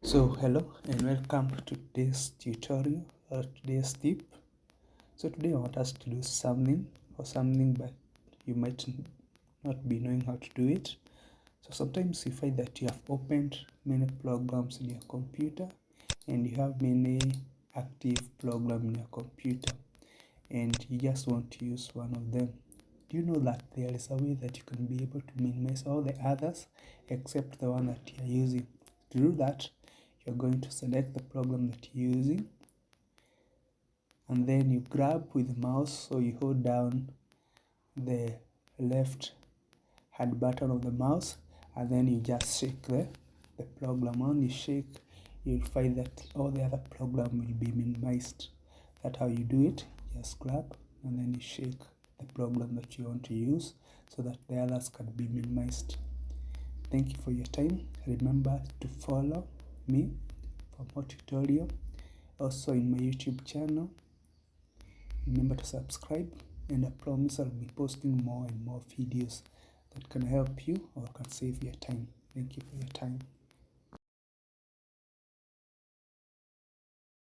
So hello and welcome to today's tutorial or today's tip. So today I want us to do something but you might not be knowing how to do it. So sometimes you find that you have opened many programs in your computer and you have many active programs in your computer and you just want to use one of them. Do you know that there is a way that you can be able to minimize all the others except the one that you are using? To do that, you're going to select the program that you're using and then you grab with the mouse, so you hold down the left hand button of the mouse and then you just shake the program. On you shake, you'll find that all the other program will be minimized. That's how you do it. Just grab and then you shake the program that you want to use so that the others can be minimized. Thank you for your time. Remember to follow me for more tutorial. Also in my YouTube channel, remember to subscribe, and I promise I'll be posting more and more videos that can help you or can save your time. Thank you for your time.